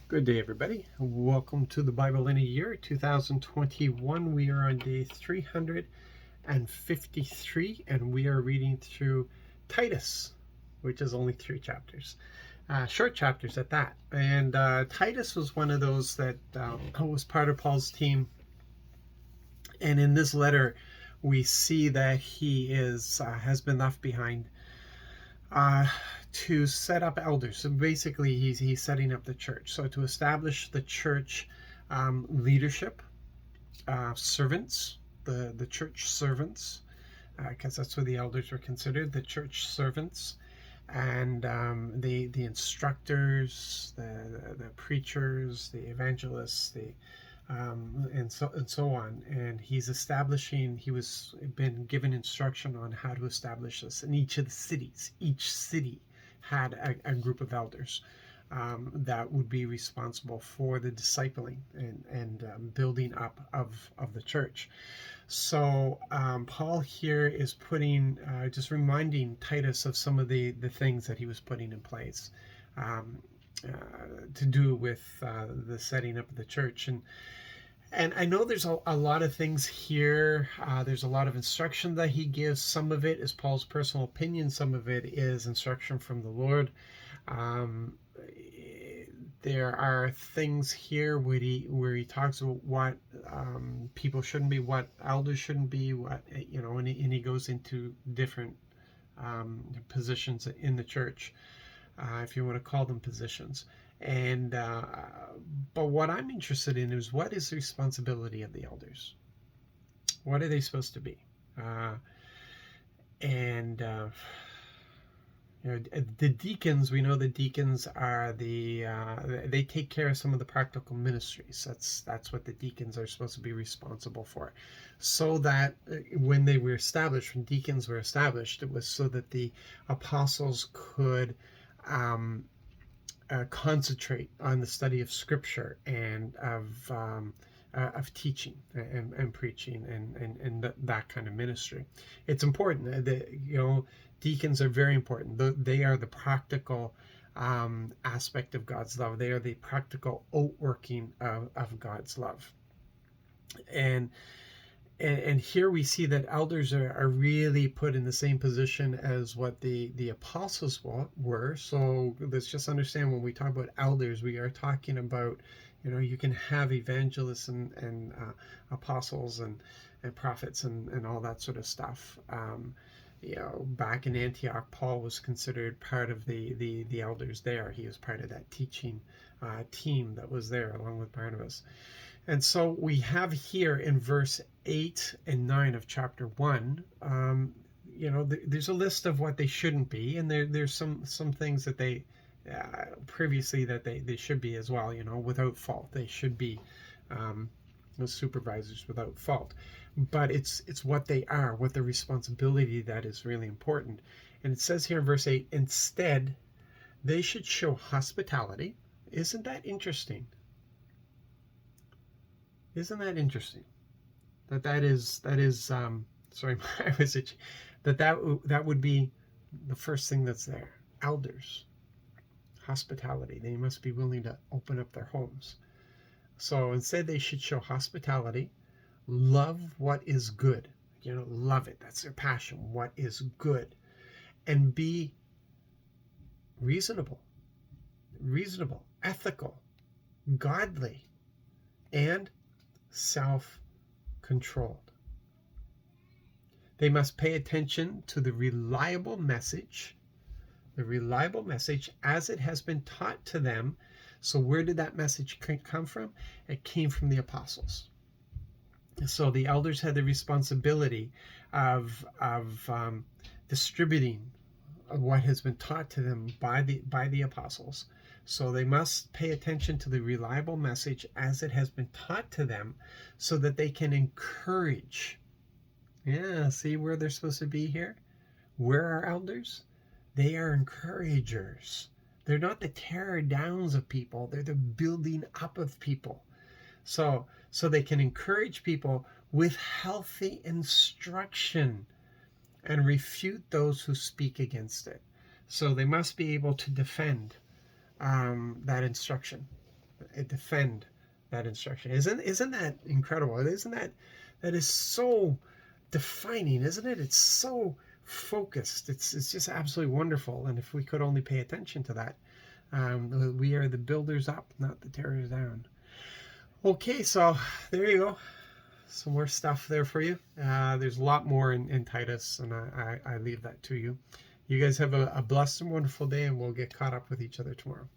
Good day, everybody. Welcome to the Bible in a Year, 2021. We are on day 353, and we are reading through Titus, which is only 3 chapters. Short chapters at that. And Titus was one of those that was part of Paul's team. And in this letter, we see that he has been left behind to set up elders. So basically, he's setting up the church. So to establish the church leadership, servants, the church servants, because that's what the elders were considered, the church servants, and the instructors, the preachers, the evangelists, and so on. And he was been given instruction on how to establish this in each of the cities. Each city had a group of elders that would be responsible for the discipling and building up of the church. So Paul here is just reminding Titus of some of the things that he was putting in place to do with the setting up of the church. And I know there's a lot of things here. There's a lot of instruction that he gives. Some of it is Paul's personal opinion. Some of it is instruction from the Lord. There are things here where he talks about what people shouldn't be, what elders shouldn't be, and he goes into different positions in the church, if you want to call them positions. And but what I'm interested in is, what is the responsibility of the elders? What are they supposed to be? The deacons, we know the deacons are they take care of some of the practical ministries. That's what the deacons are supposed to be responsible for. So that when deacons were established, it was so that the apostles could concentrate on the study of Scripture and of teaching and preaching and that kind of ministry. It's important that deacons are very important. They are the practical aspect of God's love. They are the practical outworking of God's love. And here we see that elders are really put in the same position as what the apostles were. So let's just understand, when we talk about elders, we are talking about, you can have evangelists and apostles and prophets and all that sort of stuff. Back in Antioch, Paul was considered part of the elders there. He was part of that teaching team that was there along with Barnabas. And so we have here in verse 8 and 9 of chapter 1, there's a list of what they shouldn't be, and there's some things that they previously that they should be as well, without fault. They should be supervisors without fault. But it's what they are, what the responsibility, that is really important. And it says here in verse 8, instead, they should show hospitality. Isn't that interesting? Isn't that interesting? That is sorry, my message. That would be the first thing that's there. Elders, hospitality. They must be willing to open up their homes. So instead, they should show hospitality, love what is good. Love it. That's their passion. What is good, and be reasonable, ethical, godly, and self-controlled. They must pay attention to the reliable message as it has been taught to them. So where did that message come from? It came from the apostles. So the elders had the responsibility of distributing what has been taught to them by the apostles. So they must pay attention to the reliable message as it has been taught to them, so that they can encourage. Yeah, see where they're supposed to be here? Where are elders? They are encouragers. They're not the tear downs of people. They're the building up of people. So they can encourage people with healthy instruction and refute those who speak against it. So they must be able to defend that instruction. defend that instruction. Isn't that incredible? Isn't that is so defining, isn't it? It's so focused. It's just absolutely wonderful. And if we could only pay attention to that, we are the builders up, not the tearers down. Okay, so there you go. Some more stuff there for you. There's a lot more in Titus, and I leave that to you. You guys have a blessed and wonderful day, and we'll get caught up with each other tomorrow.